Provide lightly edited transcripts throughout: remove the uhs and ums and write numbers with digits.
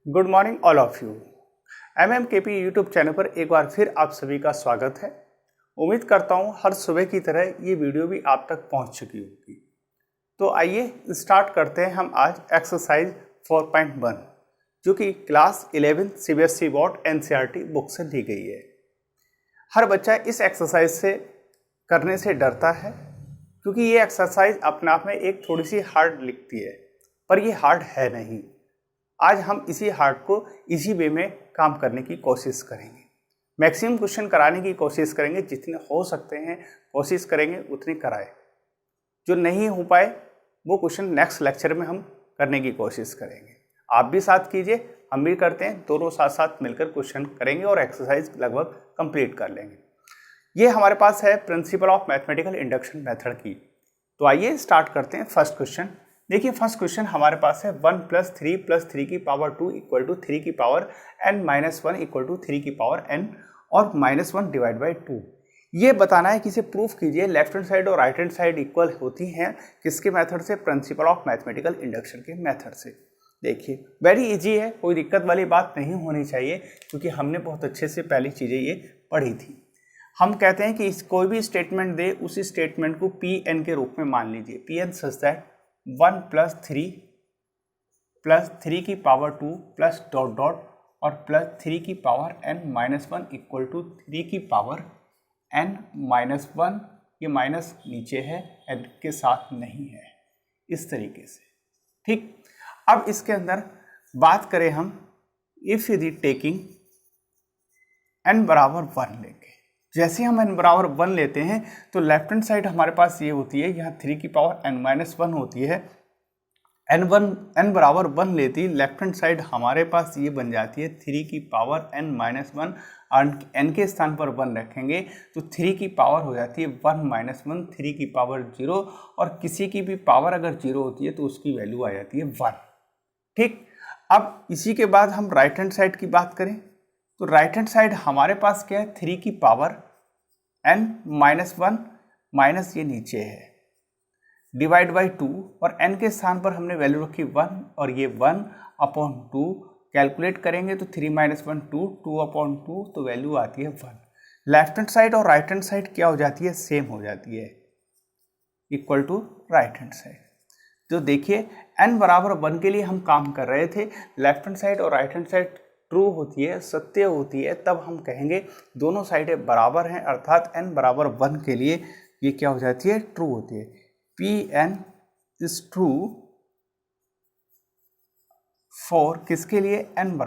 Good morning all of you. MMKP YouTube channel पर एक बार फिर आप सभी का स्वागत है। उम्मीद करता हूँ हर सुबह की तरह ये वीडियो भी आप तक पहुँच चुकी होगी। तो आइए स्टार्ट करते हैं हम आज एक्सरसाइज 4.1 जो कि class 11 CBSE board NCERT book से ली गई है। हर बच्चा इस एक्सरसाइज से करने से डरता है क्योंकि ये एक्सरसाइज अपने आप में एक थोड़ी सी हार्ड लिखती है, पर ये हार्ड है नहीं। आज हम इसी हार्ड को इजी वे में काम करने की कोशिश करेंगे। मैक्सिमम क्वेश्चन कराने की कोशिश करेंगे, जितने हो सकते हैं कोशिश करेंगे उतने कराए। जो नहीं हो पाए वो क्वेश्चन नेक्स्ट लेक्चर में हम करने की कोशिश करेंगे। आप भी साथ कीजिए, हम भी करते हैं, दोनों साथ साथ मिलकर क्वेश्चन करेंगे और एक्सरसाइज लगभग कंप्लीट कर लेंगे। ये हमारे पास है principle of mathematical induction method की। तो आइए स्टार्ट करते हैं फर्स्ट क्वेश्चन। देखिए फर्स्ट क्वेश्चन हमारे पास है 1 + 3 की पावर 2 = 3 की पावर n - 1 = 3 की पावर n और -1 / 2। ये बताना है कि इसे प्रूफ कीजिए लेफ्ट हैंड साइड और राइट हैंड साइड इक्वल होती हैं किसके मेथड से? प्रिंसिपल ऑफ मैथमेटिकल इंडक्शन के मेथड से। देखिए वेरी इजी है, कोई दिक्कत वाली बात नहीं होनी चाहिए क्योंकि हमने बहुत अच्छे से पहली चीज़ें ये पढ़ी थी। हम कहते हैं कि कोई भी स्टेटमेंट दे उसी स्टेटमेंट को Pn के रूप में मान लीजिए। Pn सच दैट 1 + 3 की पावर 2 प्लस डॉट डॉट और +3 की पावर n - 1 = 3 की पावर n - 1। ये माइनस नीचे है, n के साथ नहीं है, इस तरीके से। ठीक, अब इसके अंदर बात करें हम, इफ यदि टेकिंग n = 1 लेके, जैसे हम n = 1 लेते हैं तो लेफ्ट हैंड साइड हमारे पास ये होती है, यहाँ 3 की पावर n - 1 होती है। n = 1 लेती लेफ्ट हैंड साइड हमारे पास ये बन जाती है 3 की पावर n - 1 और n के स्थान पर 1 रखेंगे तो 3 की पावर हो जाती है 1 - 1, 3 की पावर 0 और किसी की भी पावर अगर 0 होती है तो उसकी वैल्यू आ जाती है 1। ठीक, अब इसी के बाद हम राइट हैंड साइड की बात करें तो राइट हैंड साइड हमारे पास क्या है? 3 की पावर n - 1 माइनस ये नीचे है / 2 और n के स्थान पर हमने वैल्यू रखी 1 और ये 1/2 कैलकुलेट करेंगे तो 3 - 1 2, 2/2 तो वैल्यू आती है 1। लेफ्ट हैंड साइड और राइट हैंड साइड क्या हो जाती है? सेम हो जाती है, equal to right hand side. तो देखिए n = 1 के लिए हम काम कर रहे थे, लेफ्ट हैंड साइड और राइट हैंड साइड ट्रू होती है, सत्य होती है, तब हम कहेंगे दोनों साइडें बराबर हैं, अर्थात n = 1 के लिए ये क्या हो जाती है? ट्रू होती है। Pn is true for किसके लिए? n =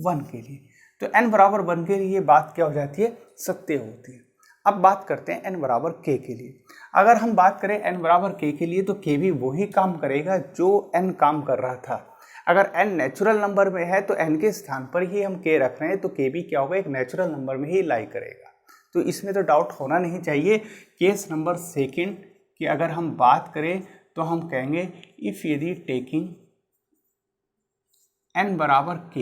1 के लिए। तो n = 1 के लिए ये बात क्या हो जाती है? सत्य होती है। अब बात करते हैं n = k के लिए। अगर हम बात करें n = k के लिए तो k भी वही काम करेगा जो n काम कर रहा था। अगर n नेचुरल नंबर में है तो n के स्थान पर ही हम k रख रहे हैं तो k भी क्या होगा? एक नेचुरल नंबर में ही लाई करेगा। तो इसमें तो डाउट होना नहीं चाहिए। केस नंबर सेकंड कि अगर हम बात करें तो हम कहेंगे इफ यदि taking n = k,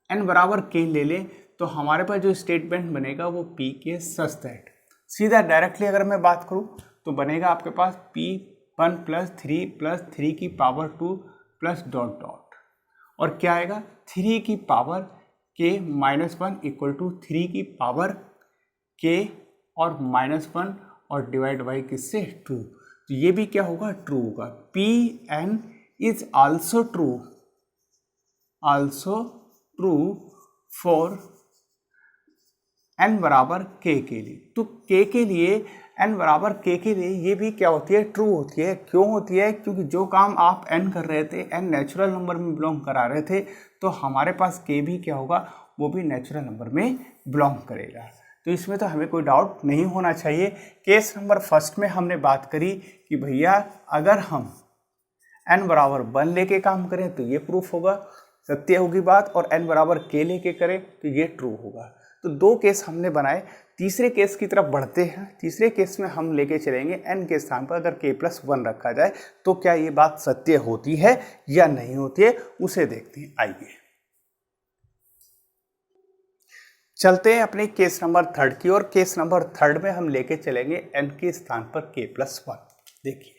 n = k ले लें तो हमारे पास जो स्टेटमेंट बनेगा वो P के सच दैट। सीधा डायरेक्टली अगर मैं बात करूं तो बनेगा आपके पास P1 + 3 की पावर 2 प्लस डॉट डॉट और क्या आएगा? 3 की पावर k - 1 = 3 की पावर k और -1 और डिवाइड बाई किससे? 2। तो ये भी क्या होगा? ट्रू होगा। Pn is also true for n = k के लिए। तो k के लिए, n = k के लिए ये भी क्या होती है? ट्रू होती है। क्यों होती है? क्योंकि जो काम आप n कर रहे थे, n नेचुरल नंबर में बिलोंग करा रहे थे, तो हमारे पास k भी क्या होगा? वो भी नेचुरल नंबर में बिलोंग करेगा। तो इसमें तो हमें कोई डाउट नहीं होना चाहिए। केस नंबर फर्स्ट में हमने बात करी कि भैया अगर हम n = 1 लेके काम करें तो ये प्रूफ होगा, सत्य होगी बात, और n = k लेके करें तो ये ट्रू होगा। तो दो केस हमने बनाए। तीसरे केस की तरफ बढ़ते हैं। तीसरे केस में हम लेके चलेंगे n के स्थान पर अगर k + 1 रखा जाए तो क्या ये बात सत्य होती है या नहीं होती है, उसे देखते हैं। आइए चलते हैं अपने केस नंबर 3 की ओर। केस नंबर 3 में हम लेके चलेंगे n के स्थान पर k + 1। देखिए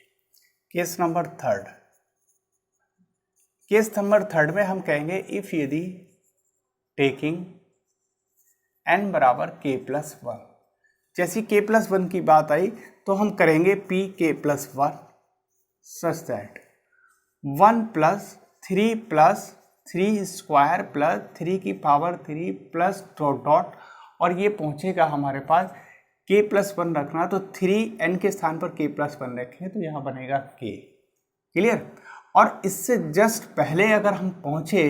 case number 3, case number third में हम कहेंगे इफ यदि टेकिंग n बराबर k प्लस वन, जैसी k प्लस वन की बात आई तो हम करेंगे p k plus one such that 1 plus three square plus 3 की पावर 3 प्लस डॉट डॉट, और ये पहुंचेगा हमारे पास k प्लस वन रखना तो 3n के स्थान पर k प्लस वन रखेंगे तो यहाँ बनेगा k। क्लियर। और इससे जस्ट पहले अगर हम पहुंचे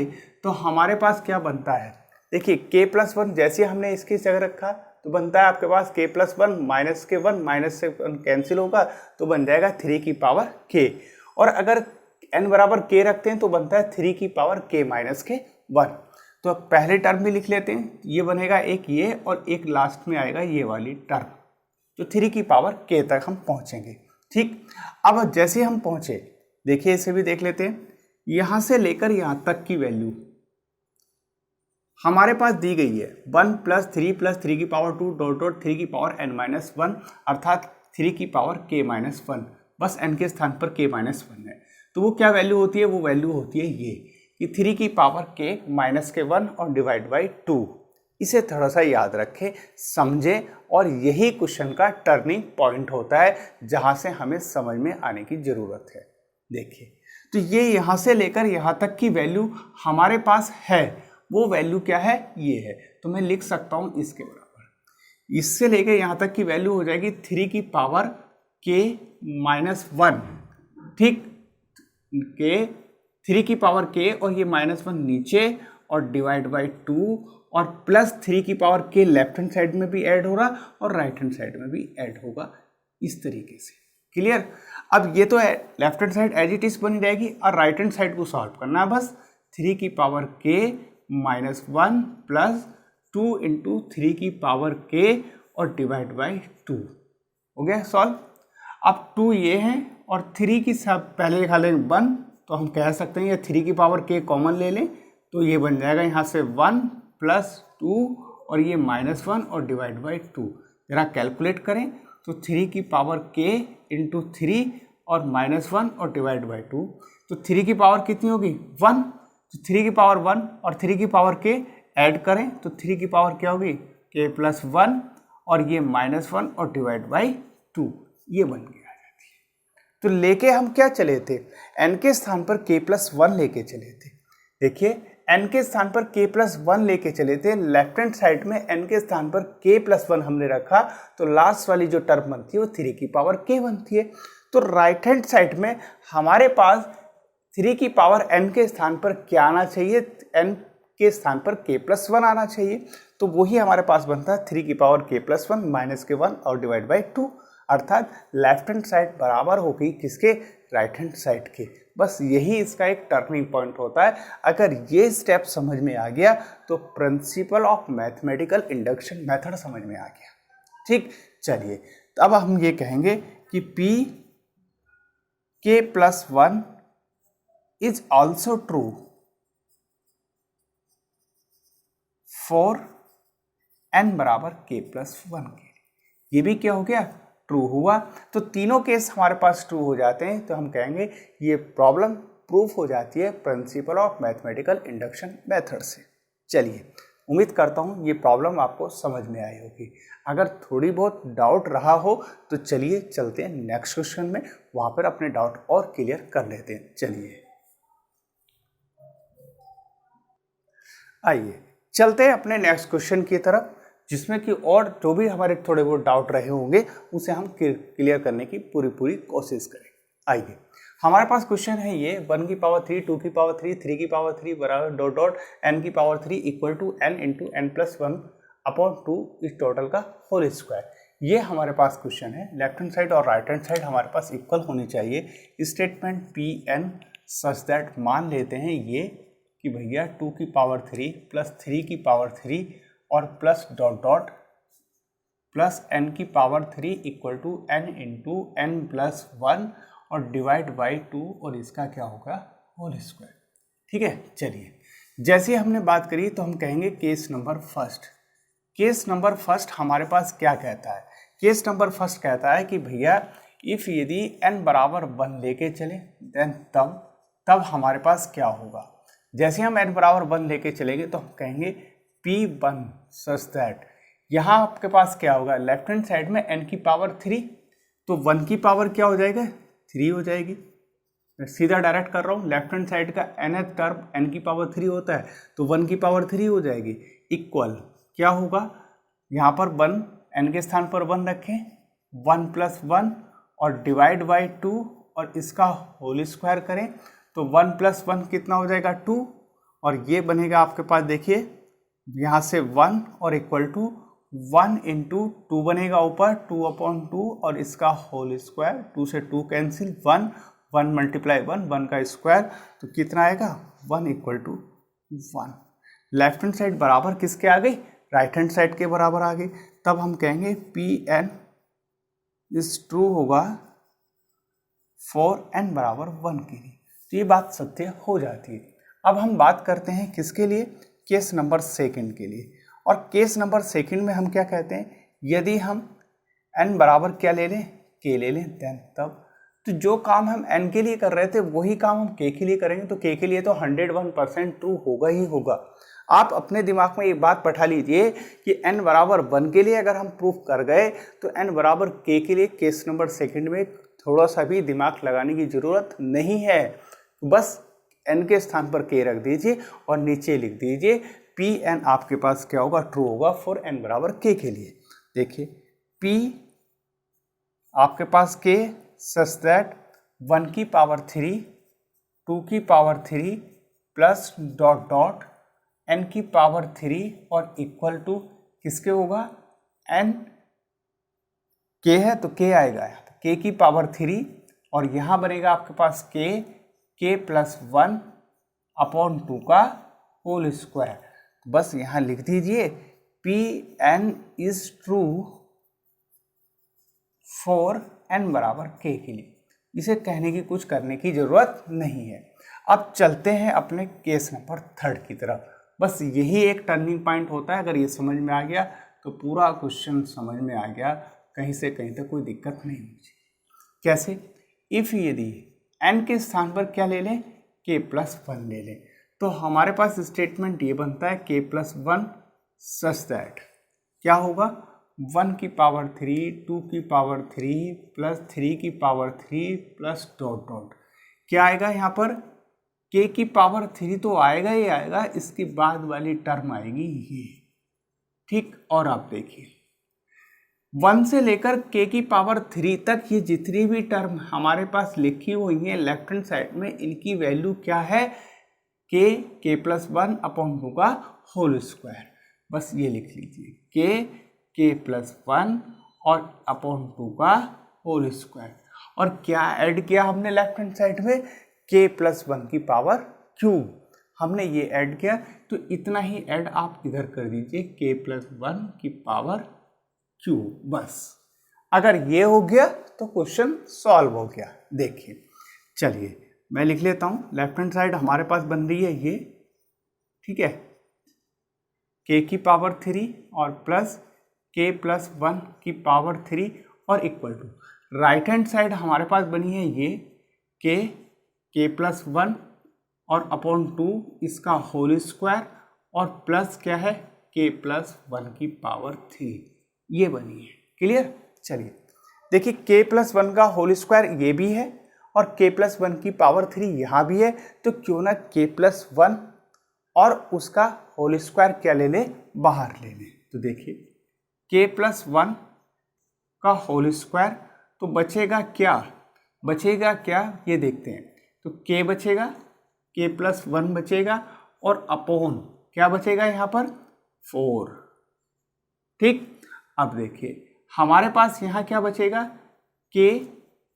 तो हमारे पास क्या बनता है, देखिए k प्लस वन जैसे हमने इसकी जगह रखा तो बनता है आपके पास k प्लस वन माइनस के वन, माइनस से वन कैंसिल होगा तो बन जाएगा 3 की पावर k, और अगर n बराबर k रखते हैं तो बनता है 3 की पावर k माइनस के वन। तो अब पहले टर्म भी लिख लेते हैं, ये बनेगा एक ये और एक लास्ट में आएगा ये वाली टर्म, तो 3 की पावर k तक हम पहुंचेंगे। ठीक, अब जैसे हम पहुंचे देखिए इसे भी देख लेते हैं, यहाँ से लेकर यहाँ तक की वैल्यू हमारे पास दी गई है 1 प्लस 3 की पावर 2 डॉट डॉट 3 की पावर n माइनस वन, अर्थात 3 की पावर k माइनस वन, बस n के स्थान पर k माइनस वन है। तो वो क्या वैल्यू होती है, वो वैल्यू होती है ये कि 3 की पावर k माइनस के वन और डिवाइड बाई 2। इसे थोड़ा सा याद रखें, समझें, और यही क्वेश्चन का टर्निंग पॉइंट होता है जहाँ से हमें समझ में आने की ज़रूरत है। देखिए तो ये यहाँ से लेकर यहाँ तक की वैल्यू हमारे पास है, वो वैल्यू क्या है, ये है, तो मैं लिख सकता हूँ इसके बराबर। इससे लेकर यहाँ तक की वैल्यू हो जाएगी 3 की पावर k माइनस वन। ठीक, k 3 की पावर k और ये माइनस वन नीचे और डिवाइड बाई 2 और प्लस 3 की power k left hand side में भी ऐड हो रहा और राइट हैंड साइड में भी ऐड होगा, इस तरीके से। क्लियर। अब ये तो left hand side as it is बनी रहेगी और राइट हैंड साइड को सॉल्व करना है बस। 3 की power k minus one plus 2 into 3 की पावर k और डिवाइड बाई 2 हो गया सॉल्व। अब 2 ये है और 3 की सब पहले लिखा लें 1, तो हम कह सकते हैं ये 3 की पावर k कॉमन ले लें तो ये बन जाएगा यहाँ से 1 प्लस 2 और ये माइनस वन और डिवाइड बाई 2। जरा कैलकुलेट करें तो 3 की पावर k इंटू 3 और माइनस वन और डिवाइड बाई 2, तो 3 की पावर कितनी होगी 1, तो 3 की पावर 1 और 3 की पावर k ऐड करें तो 3 की पावर क्या होगी k प्लस वन और ये माइनस वन और डिवाइड बाई 2, ये बन गया आ जाती है। तो लेके हम क्या चले थे, n के स्थान पर k प्लस वन लेके चले थे। देखिए n के स्थान पर k प्लस वन लेके चले थे, लेफ्ट हैंड साइड में n के स्थान पर k प्लस वन हमने रखा तो लास्ट वाली जो टर्म बनती है वो 3 की पावर k बनती है। तो राइट हैंड साइड में हमारे पास 3 की पावर n के स्थान पर क्या आना चाहिए, n के स्थान पर k प्लस वन आना चाहिए, तो वही हमारे पास बनता है 3 की power k plus one minus के वन और डिवाइड बाई 2, अर्थात लेफ्ट हैंड साइड बराबर होगी किसके, राइट हैंड साइड के। बस यही इसका एक टर्निंग पॉइंट होता है। अगर ये स्टेप समझ में आ गया तो principle of mathematical induction method समझ में आ गया। ठीक, चलिए अब हम ये कहेंगे कि p k plus one is also true for n बराबर k प्लस वन के। ये भी क्या हो गया, ट्रू हुआ। तो तीनों केस हमारे पास ट्रू हो जाते हैं तो हम कहेंगे ये प्रॉब्लम प्रूफ हो जाती है principle of mathematical induction method से। चलिए उम्मीद करता हूँ ये प्रॉब्लम आपको समझ में आई होगी। अगर थोड़ी बहुत डाउट रहा हो तो चलिए चलते हैं नेक्स्ट क्वेश्चन में, वहाँ पर अपने डाउट और क्लियर कर लेते हैं। चलिए आइए चलते हैं अपने नेक्स्ट क्वेश्चन की तरफ, जिसमें कि और जो भी हमारे थोड़े बहुत डाउट रहे होंगे उसे हम क्लियर करने की पूरी कोशिश करें। आइए हमारे पास क्वेश्चन है ये 1 की पावर 3, 2 की पावर 3, 3 की पावर 3 बराबर डॉट डॉट n की power 3 equal to n into n plus one upon 2 इस टोटल का होल स्क्वायर। ये हमारे पास क्वेश्चन है। लेफ्ट हैंड साइड और राइट हैंड साइड हमारे पास इक्वल होनी चाहिए। Statement P N such that मान लेते हैं ये कि भैया 2 की पावर 3 प्लस 3 की पावर 3 और plus dot dot plus n की power 3 equal to n into n plus one और डिवाइड बाई 2 और इसका क्या होगा होल स्क्वायर। ठीक है, चलिए जैसे हमने बात करी तो हम कहेंगे case number first. Case number first हमारे पास क्या कहता है, केस नंबर फर्स्ट कहता है कि भैया इफ यदि n बराबर 1 लेके चले देन तब तब हमारे पास क्या होगा, जैसे हम n बराबर 1 लेके चलेंगे तो हम कहेंगे P1 सच दैट, यहाँ आपके पास क्या होगा, लेफ्ट हैंड साइड में n की पावर 3, तो 1 की पावर क्या हो जाएगा, 3 हो जाएगी। मैं सीधा डायरेक्ट कर रहा हूँ, लेफ्ट हैंड साइड का nth टर्म n की पावर 3 होता है, तो 1 की पावर 3 हो जाएगी। इक्वल क्या होगा, यहाँ पर 1 n के स्थान पर 1 रखें, 1 + 1 और डिवाइड बाई 2 और इसका होल स्क्वायर करें, तो 1 + 1 कितना हो जाएगा 2, और ये बनेगा आपके पास, देखिए यहाँ से 1 और इक्वल टू 1 × 2 बनेगा ऊपर 2/2 और इसका होल स्क्वायर, 2 से 2 कैंसिल, 1 × 1 1 का स्क्वायर, तो कितना आएगा 1 = 1। लेफ्ट हैंड साइड बराबर किसके आ गई, राइट हैंड साइड के बराबर आ गई। तब हम कहेंगे Pn इज ट्रू होगा फॉर n बराबर 1 के लिए, तो ये बात सत्य हो जाती है। अब हम बात करते हैं किसके लिए, केस नंबर सेकंड के लिए। और केस नंबर सेकंड में हम क्या कहते हैं, यदि हम n बराबर क्या ले लें, k ले लें, देन तब तो जो काम हम n के लिए कर रहे थे वही काम हम k के लिए करेंगे, तो k के लिए तो 101% ट्रू होगा ही होगा। आप अपने दिमाग में एक बात बैठा लीजिए कि n बराबर 1 के लिए अगर हम प्रूफ कर गए तो n बराबर k के लिए केस नंबर सेकंड में थोड़ा सा भी दिमाग लगाने की ज़रूरत नहीं है, बस n के स्थान पर k रख दीजिए और नीचे लिख दीजिए Pn आपके पास क्या होगा, ट्रू होगा फॉर n बराबर k के लिए। देखिए P आपके पास k सच दैट 1 की पावर 3, 2 की power 3 plus dot dot n की पावर 3 और इक्वल टू किसके होगा, n k है तो k आएगा, k की पावर 3 और यहाँ बनेगा आपके पास k + 1/2 का होल स्क्वायर। बस यहाँ लिख दीजिए Pn is true for n बराबर k के लिए। इसे कहने की कुछ करने की जरूरत नहीं है। अब चलते हैं अपने केस नंबर थर्ड की तरफ। बस यही एक टर्निंग पॉइंट होता है, अगर ये समझ में आ गया तो पूरा क्वेश्चन समझ में आ गया, कहीं से कहीं तक कोई दिक्कत नहीं होगी। कैसे, इफ यदि n के स्थान पर क्या ले लें, k + 1 ले लें, तो हमारे पास स्टेटमेंट ये बनता है k + 1 सच दैट क्या होगा, 1 की पावर 3, 2 की पावर 3 प्लस 3 की पावर 3 प्लस डॉट डॉट क्या आएगा, यहाँ पर k की पावर 3 तो आएगा ही आएगा, इसके बाद वाली टर्म आएगी ये, ठीक। और आप देखिए 1 से लेकर k की पावर 3 तक ये जितनी भी टर्म हमारे पास लिखी हुई है लेफ्ट हैंड साइड में, इनकी वैल्यू क्या है, k + 1/2 का होल स्क्वायर। बस ये लिख लीजिए k + 1 और 2 का होल स्क्वायर। और क्या ऐड किया हमने लेफ्ट हैंड साइड में, k + 1 की पावर क्यूब हमने ये ऐड किया, तो इतना ही ऐड आप इधर कर दीजिए k + 1 की पावर क्यूब। बस अगर ये हो गया तो क्वेश्चन सॉल्व हो गया। देखिए चलिए मैं लिख लेता हूँ, लेफ्ट हैंड साइड हमारे पास बन रही है ये, ठीक है, k की पावर 3 और प्लस k + 1 की पावर 3 और equal to right hand side हमारे पास बनी है ये k + 1 और 2 इसका होल स्क्वायर और प्लस क्या है k + 1 की पावर 3, ये बनी है। क्लियर। चलिए देखिए k + 1 का होल स्क्वायर ये भी है और k + 1 की पावर 3 यहाँ भी है, तो क्यों ना k + 1 और उसका होल स्क्वायर क्या ले लें, बाहर ले लें। तो देखिए k + 1 का होल स्क्वायर, तो बचेगा क्या ये देखते हैं। तो k बचेगा, k + 1 बचेगा और अपॉन क्या बचेगा यहाँ पर 4, ठीक। अब देखिए हमारे पास यहाँ क्या बचेगा, k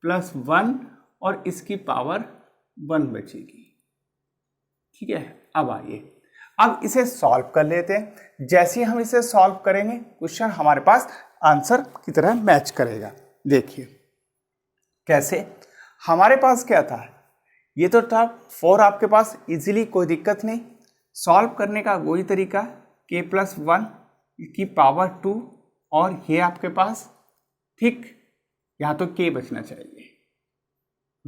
+ 1 और इसकी पावर 1 बचेगी, ठीक है। अब आइए अब इसे सॉल्व कर लेते हैं। जैसे हम इसे सॉल्व करेंगे क्वेश्चन हमारे पास आंसर की तरह मैच करेगा। देखिए कैसे, हमारे पास क्या था, ये तो था 4 आपके पास, इजीली कोई दिक्कत नहीं। सॉल्व करने का वही तरीका, k + 1 की पावर 2 और ये आपके पास, ठीक, यहाँ तो k बचना चाहिए,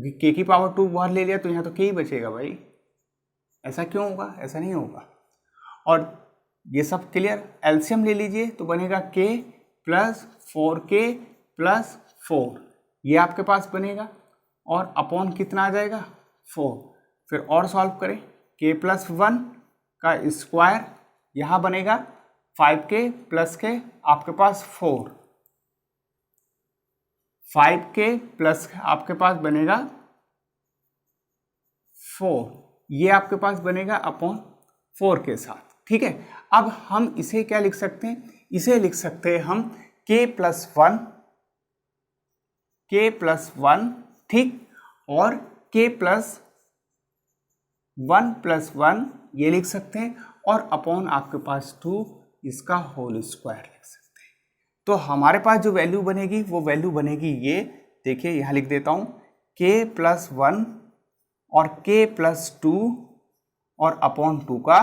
क्योंकि के की पावर 2 बाहर ले लिया तो यहाँ तो के ही बचेगा भाई। ऐसा क्यों होगा? ऐसा नहीं होगा। और ये सब क्लियर। एलसीएम ले लीजिए तो बनेगा के प्लस 4k प्लस 4, ये आपके पास बनेगा और अपॉन कितना आ जाएगा 4। फिर और सॉल्व करें, k प्लस 1 का स्क्वायर यहाँ बनेगा 5k प्लस के आपके पास 4, 5k प्लस आपके पास बनेगा 4, ये आपके पास बनेगा अपॉन 4 के साथ। ठीक है, अब हम इसे क्या लिख सकते हैं? इसे लिख सकते हैं हम k प्लस 1, ठीक, और k प्लस 1 ये लिख सकते हैं, और अपॉन आपके पास 2 इसका होल स्क्वायर लिख सकते हैं। तो हमारे पास जो वैल्यू बनेगी वो वैल्यू बनेगी ये, देखिए यहाँ लिख देता हूँ, k प्लस 1 और k प्लस 2 और अपॉन 2 का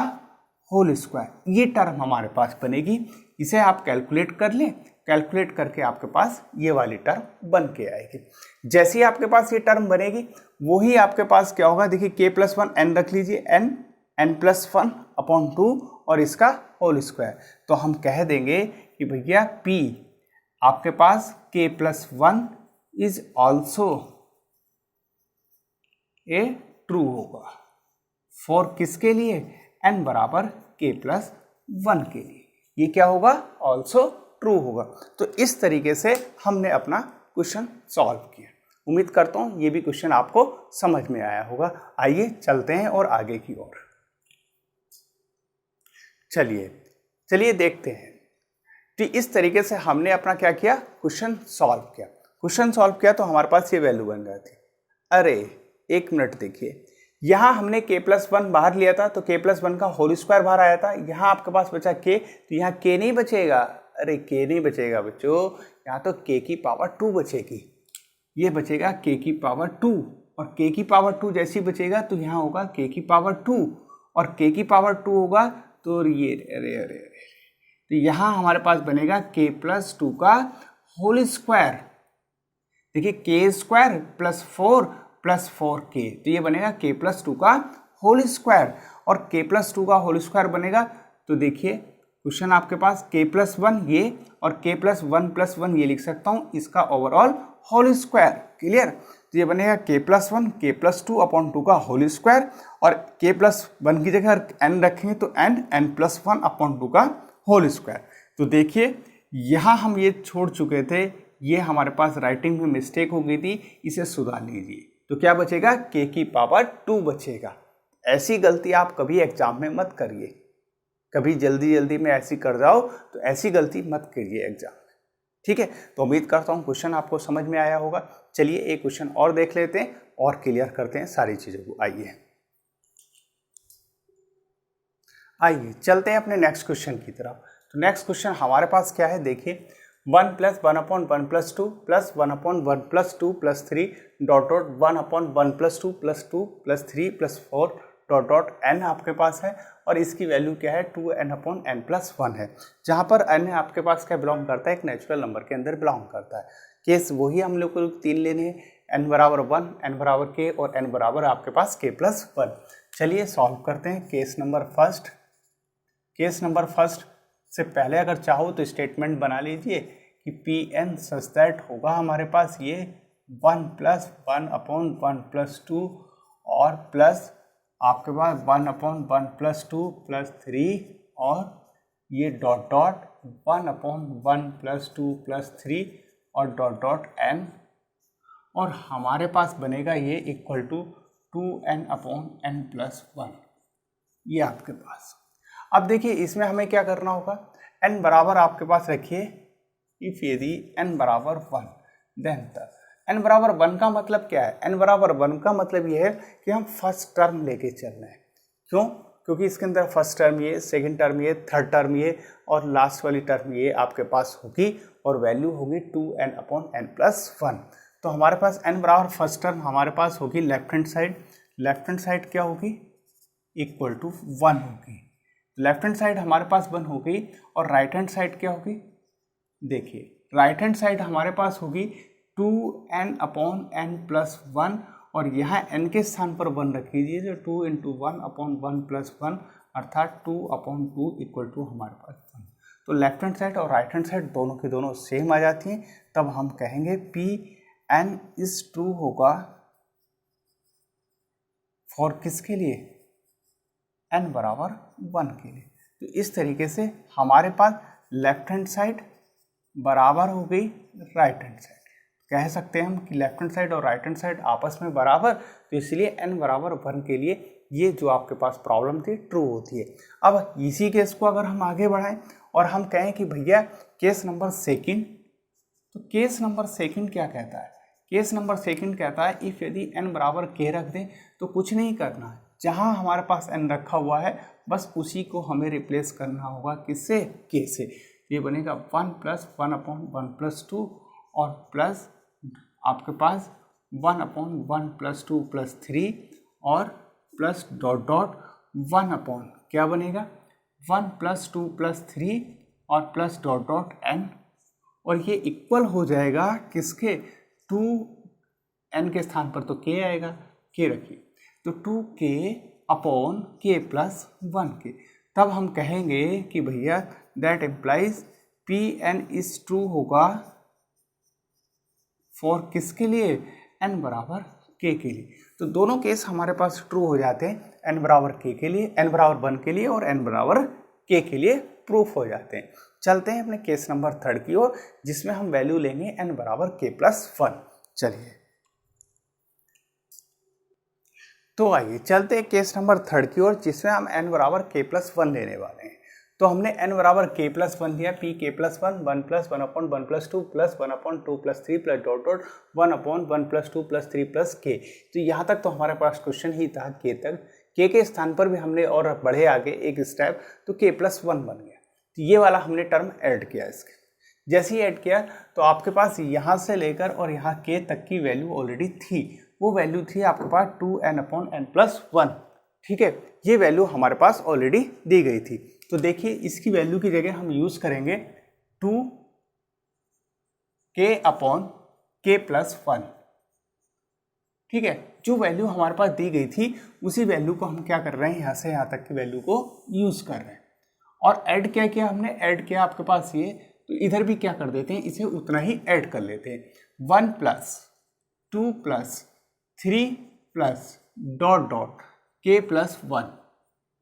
होल स्क्वायर, ये टर्म हमारे पास बनेगी। इसे आप कैलकुलेट कर लें, कैलकुलेट करके आपके पास ये वाली टर्म बन के आएगी। जैसे ही आपके पास ये टर्म बनेगी वही आपके पास क्या होगा, देखिए k प्लस 1 n रख लीजिए, n प्लस 1 अपॉन 2 और इसका होल स्क्वायर। तो हम कह देंगे कि भैया p आपके पास k plus 1 is also a true होगा फॉर किसके लिए? n बराबर k प्लस 1 के लिए, ये क्या होगा? ऑल्सो ट्रू होगा। तो इस तरीके से हमने अपना क्वेश्चन सॉल्व किया। उम्मीद करता हूँ ये भी क्वेश्चन आपको समझ में आया होगा। आइए चलते हैं और आगे की ओर। चलिए देखते हैं। तो इस तरीके से हमने अपना क्या किया? क्वेश्चन सॉल्व किया। क्वेश्चन सॉल्व किया तो हमारे पास ये वैल्यू बन रही थी। अरे एक मिनट, देखिए यहाँ हमने k प्लस 1 बाहर लिया था तो k प्लस 1 का होल स्क्वायर बाहर आया था। यहाँ आपके पास बचा k, तो यहाँ k नहीं बचेगा। अरे k नहीं बचेगा बच्चों, यहाँ तो k की पावर 2 बचेगी। ये बचेगा k की पावर 2, और k की पावर 2 जैसी बचेगा तो यहाँ होगा k की पावर 2, और k की पावर 2 होगा तो ये अरे तो यहाँ हमारे पास बनेगा k प्लस 2 का होल स्क्वायर। देखिए k square plus 4 plus 4k, तो ये बनेगा k प्लस 2 का होल स्क्वायर, और k प्लस 2 का होल स्क्वायर बनेगा। तो देखिए क्वेश्चन आपके पास k प्लस 1 ये और k प्लस 1 ये लिख सकता हूँ, इसका ओवरऑल होल स्क्वायर। क्लियर? तो ये बनेगा k plus 1 k plus 2 upon 2 का होल स्क्वायर, और k प्लस 1 की जगह n रखेंगे तो n प्लस 1 अपॉन 2 का होल स्क्वायर। तो देखिए यहाँ हम ये छोड़ चुके थे, ये हमारे पास राइटिंग में मिस्टेक हो गई थी, इसे सुधार लीजिए। तो क्या बचेगा? k की पावर 2 बचेगा। ऐसी गलती आप कभी एग्जाम में मत करिए, कभी जल्दी में ऐसी कर जाओ तो ऐसी गलती मत करिए एग्जाम में। ठीक है, तो उम्मीद करता हूँ क्वेश्चन आपको समझ में आया होगा। चलिए एक क्वेश्चन और देख लेते हैं और क्लियर करते हैं सारी चीज़ों को। आइए चलते हैं अपने नेक्स्ट क्वेश्चन की तरफ। तो नेक्स्ट क्वेश्चन हमारे पास क्या है, देखिए 1 plus 1 upon 1 plus 2 plus 1 upon 1 plus 2 plus 3 dot 1 upon 1 plus 2 plus 2 plus 3 plus 4 dot n आपके पास है, और इसकी वैल्यू क्या है? 2n अपॉन n प्लस 1 है, जहाँ पर n आपके पास क्या बिलोंग करता है? एक नेचुरल नंबर के अंदर बिलोंग करता है। केस वही हम लोग को 3 लेने हैं, n बराबर 1, n बराबर k और n बराबर आपके पास k प्लस 1। चलिए सॉल्व करते हैं। केस नंबर फर्स्ट से पहले अगर चाहो तो स्टेटमेंट बना लीजिए कि Pn सच दैट होगा हमारे पास ये 1 प्लस 1 अपॉन 1 प्लस 2 और प्लस आपके पास 1 अपॉन 1 प्लस 2 प्लस 3 और ये डॉट 1 अपॉन 1 प्लस 2 प्लस 3 और डॉट n, और हमारे पास बनेगा ये equal to 2n upon n plus 1, ये आपके पास। अब देखिए इसमें हमें क्या करना होगा? n बराबर आपके पास रखिए, इफ यदि n बराबर 1 देन n बराबर 1 का मतलब क्या है? n बराबर 1 का मतलब ये है कि हम फर्स्ट टर्म लेके चल रहे हैं। क्यों? क्योंकि इसके अंदर फर्स्ट टर्म ये, सेकंड टर्म ये, थर्ड टर्म ये और लास्ट वाली टर्म ये आपके पास होगी, और वैल्यू होगी 2n अपॉन n प्लस 1। तो हमारे पास n बराबर फर्स्ट टर्म हमारे पास होगी लेफ्ट हैंड साइड क्या होगी? इक्वल टू 1 होगी। लेफ्ट हैंड साइड हमारे पास 1 होगी, और राइट हैंड साइड क्या होगी? देखिए राइट हैंड साइड हमारे पास होगी 2n अपॉन n प्लस 1, और यहाँ n के स्थान पर 1 रख दीजिए, जो 2 इंटू 1/1 + 1 अर्थात 2/2 इक्वल टू हमारे पास 1। तो लेफ्ट हैंड साइड और राइट हैंड साइड दोनों की दोनों सेम आ जाती हैं। तब हम कहेंगे Pn इज ट्रू होगा फॉर किसके लिए, n बराबर 1 के लिए। तो इस तरीके से हमारे पास लेफ्ट हैंड साइड बराबर हो गई राइट हैंड साइड। कह सकते हैं हम कि लेफ्ट हैंड साइड और राइट हैंड साइड आपस में बराबर, तो इसलिए n बराबर 1 के लिए ये जो आपके पास प्रॉब्लम थी ट्रू होती है। अब इसी केस को अगर हम आगे बढ़ाएं और हम कहें कि भैया केस नंबर सेकंड, तो केस नंबर सेकंड क्या कहता है, केस नंबर सेकंड कहता है इफ यदि n बराबर k रख दें तो कुछ नहीं करना है, जहां हमारे पास n रखा हुआ है बस उसी को हमें रिप्लेस करना होगा, किससे, k से। ये बनेगा 1 + 1/1 + 2 और प्लस आपके पास 1/1 + 2 + 3 और प्लस डॉट डॉट 1 क्या बनेगा 1 + 2 + 3 और प्लस डॉट डॉट n, और ये इक्वल हो जाएगा किसके, 2n के स्थान पर तो k आएगा, k रखिए, तो 2k/k + 1k। तब हम कहेंगे कि भैया that implies Pn is true होगा फॉर किसके लिए, n बराबर k के लिए। तो दोनों केस हमारे पास ट्रू हो जाते हैं, n बराबर k के लिए, n बराबर 1 के लिए और n बराबर k के लिए प्रूफ हो जाते हैं। चलते हैं अपने केस नंबर 3 की ओर, जिसमें हम वैल्यू लेंगे n बराबर k + 1। चलिए तो आइए चलते हैं केस नंबर 3 की ओर, जिसमें हम n बराबर k + 1 लेने वाले हैं। तो हमने n बराबर k + 1 लिया, Pk + 1 1 + 1/1 + 2 + 1/2 + 3 plus dot dot 1/1 + 2 + 3 + k। तो यहाँ तक तो हमारे पास क्वेश्चन ही था k तक, k के स्थान पर भी हमने और बढ़े आगे एक स्टेप, तो k + 1 बन गया। तो ये वाला हमने टर्म ऐड किया इसके, जैसे ही ऐड किया तो आपके पास यहाँ से लेकर और यहाँ k तक की वैल्यू ऑलरेडी थी, वो वैल्यू थी आपके पास 2n/n + 1। ठीक है, ये वैल्यू हमारे पास ऑलरेडी दी गई थी। तो देखिए इसकी वैल्यू की जगह हम यूज करेंगे 2k/k + 1। ठीक है, जो वैल्यू हमारे पास दी गई थी उसी वैल्यू को हम क्या कर रहे हैं, यहाँ से यहाँ तक की वैल्यू को यूज कर रहे हैं। और ऐड क्या किया हमने, ऐड किया आपके पास ये, तो इधर भी क्या कर देते हैं, इसे उतना ही ऐड कर लेते हैं, 1 + 2 + 3 प्लस डॉट डॉट k + 1,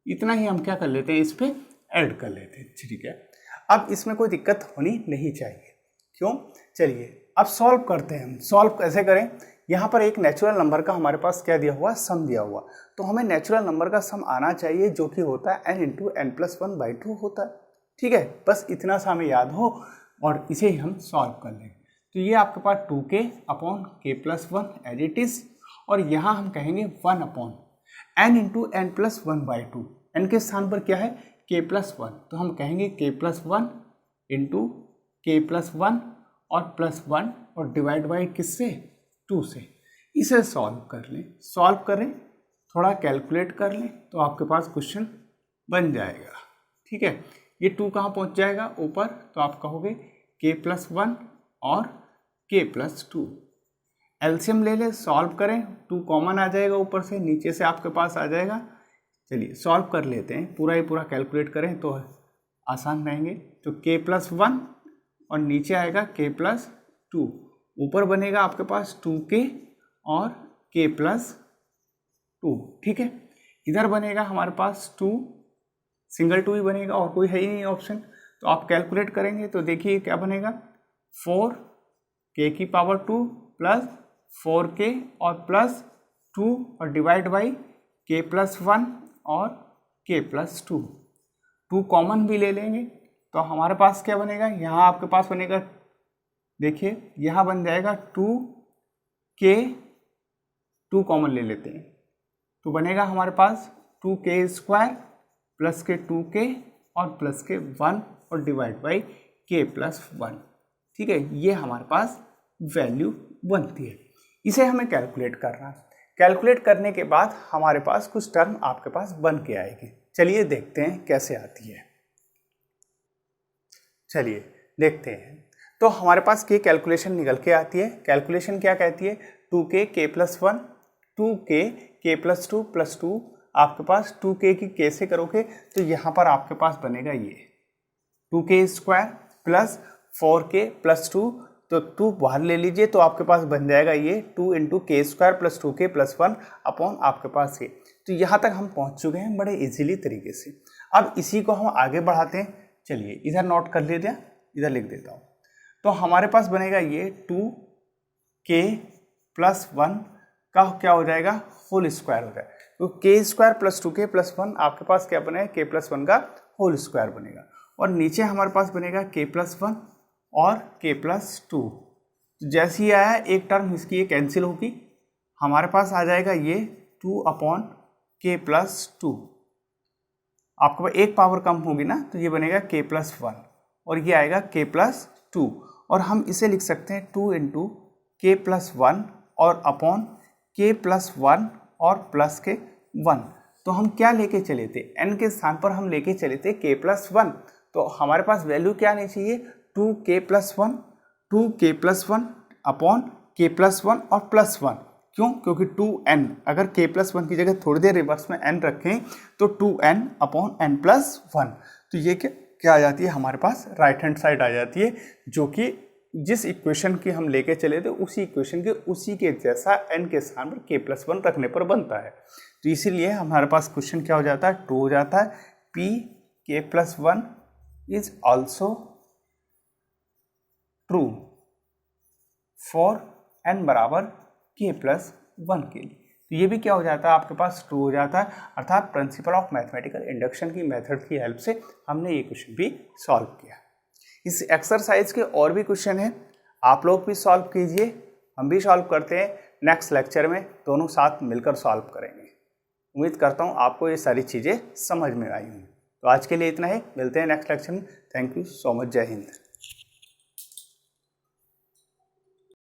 इतना ही हम क्या कर लेते हैं, इस पे ऐड कर लेते हैं। ठीक है, अब इसमें कोई दिक्कत होनी नहीं चाहिए, क्यों। चलिए अब सॉल्व करते हैं। हम सॉल्व कैसे करें, यहाँ पर एक नेचुरल नंबर का हमारे पास क्या दिया हुआ, सम दिया हुआ, तो हमें नेचुरल नंबर का सम आना चाहिए, जो कि होता है n × n + 1/2 होता है। ठीक है, बस इतना सा हमें याद हो और इसे ही हम सॉल्व कर लें। तो ये आपके पास 2k/k + 1 एज इट इज, और यहाँ हम कहेंगे 1/n × n + 1/2। n के स्थान पर क्या है, k + 1, तो हम कहेंगे k + 1 × k + 1 और +1 और डिवाइड बाई किससे, 2 से। इसे सॉल्व कर लें, सॉल्व करें, थोड़ा कैलकुलेट कर लें, तो आपके पास क्वेश्चन बन जाएगा। ठीक है, ये 2 कहाँ पहुँच जाएगा, ऊपर, तो आप कहोगे k + 1 और k + 2। एलसीएम ले लें, सॉल्व करें, 2 कॉमन आ जाएगा ऊपर से, नीचे से आपके पास आ जाएगा। चलिए सॉल्व कर लेते हैं, पूरा ही पूरा कैलकुलेट करें तो आसान रहेंगे। तो k + 1 और नीचे आएगा k + 2, ऊपर बनेगा आपके पास 2k और k + 2। ठीक है, इधर बनेगा हमारे पास 2, सिंगल 2 ही बनेगा और कोई है ही नहीं ऑप्शन। तो आप कैलकुलेट करेंगे तो देखिए क्या बनेगा, 4k² प्लस 4k और प्लस 2 और डिवाइड बाई k + 1 और k + 2। 2 कॉमन भी ले लेंगे तो हमारे पास क्या बनेगा, यहाँ आपके पास बनेगा, देखिए यहाँ बन जाएगा 2k, 2 कॉमन ले लेते हैं तो बनेगा हमारे पास 2k² प्लस के 2k और प्लस के 1 और डिवाइड बाई k + 1। ठीक है, ये हमारे पास वैल्यू बनती है। इसे हमें कैलकुलेट करना है। कैलकुलेट करने के बाद हमारे पास कुछ टर्म आपके पास बन के आएगी। चलिए देखते हैं कैसे आती है। चलिए देखते हैं। तो हमारे पास के कैलकुलेशन निकल के आती है। कैलकुलेशन क्या कहती है, 2k k + 1 2k प्लस 2 आपके पास 2k की k से करोगे तो यहाँ पर आपके पास बनेगा ये 2k square plus 4k plus 2, तो 2 बाहर ले लीजिए तो आपके पास बन जाएगा ये 2 इंटू के square plus 2k plus 1 upon आपके पास ये। तो यहाँ तक हम पहुँच चुके हैं बड़े इजीली तरीके से। अब इसी को हम आगे बढ़ाते हैं। चलिए इधर नोट कर लीजिए, इधर लिख देता हूँ। तो हमारे पास बनेगा ये 2k प्लस 1 का क्या हो जाएगा, होल स्क्वायर हो जाएगा। तो k square plus 2k plus 1 आपके पास क्या बनेगा, k प्लस 1 का होल स्क्वायर बनेगा। और नीचे हमारे पास बनेगा k प्लस 1 और k प्लस 2। जैसे ही आया एक टर्म इसकी ये कैंसिल होगी, हमारे पास आ जाएगा ये 2 अपॉन k प्लस 2। आपके पास एक पावर कम होगी ना, तो ये बनेगा k प्लस 1 और ये आएगा k प्लस 2। और हम इसे लिख सकते हैं 2 इंटू k प्लस 1 और अपॉन k प्लस 1 और प्लस के 1। तो हम क्या लेके चले थे, n के स्थान पर हम लेके चले थे k प्लस 1। तो हमारे पास वैल्यू क्या आनी चाहिए, 2k plus 1, 2k plus 1 upon k plus 1 और प्लस 1। क्यों, क्योंकि 2n, अगर k प्लस 1 की जगह थोड़ी देर रिवर्स में n रखें तो 2n अपॉन n प्लस 1। तो ये क्या आ जाती है, हमारे पास राइट हैंड साइड आ जाती है, जो कि जिस इक्वेशन की हम लेके चले थे उसी इक्वेशन के उसी के जैसा n के स्थान पर k प्लस 1 रखने पर बनता है। तो इसीलिए हमारे पास क्वेश्चन क्या हो जाता है, ट्रू हो जाता है। p k plus 1 is also true for n बराबर k प्लस 1 के लिए। तो ये भी क्या हो जाता है, आपके पास ट्रू हो जाता है। अर्थात प्रिंसिपल ऑफ मैथमेटिकल इंडक्शन की मेथड की हेल्प से हमने ये क्वेश्चन भी सॉल्व किया। इस एक्सरसाइज के और भी क्वेश्चन हैं, आप लोग भी सॉल्व कीजिए, हम भी सॉल्व करते हैं। नेक्स्ट लेक्चर में दोनों साथ मिलकर सॉल्व करेंगे। उम्मीद करता हूँ आपको ये सारी चीज़ें समझ में आई होंगी। तो आज के लिए इतना ही, मिलते हैं नेक्स्ट लेक्चर में। थैंक यू सो मच, जय हिंद।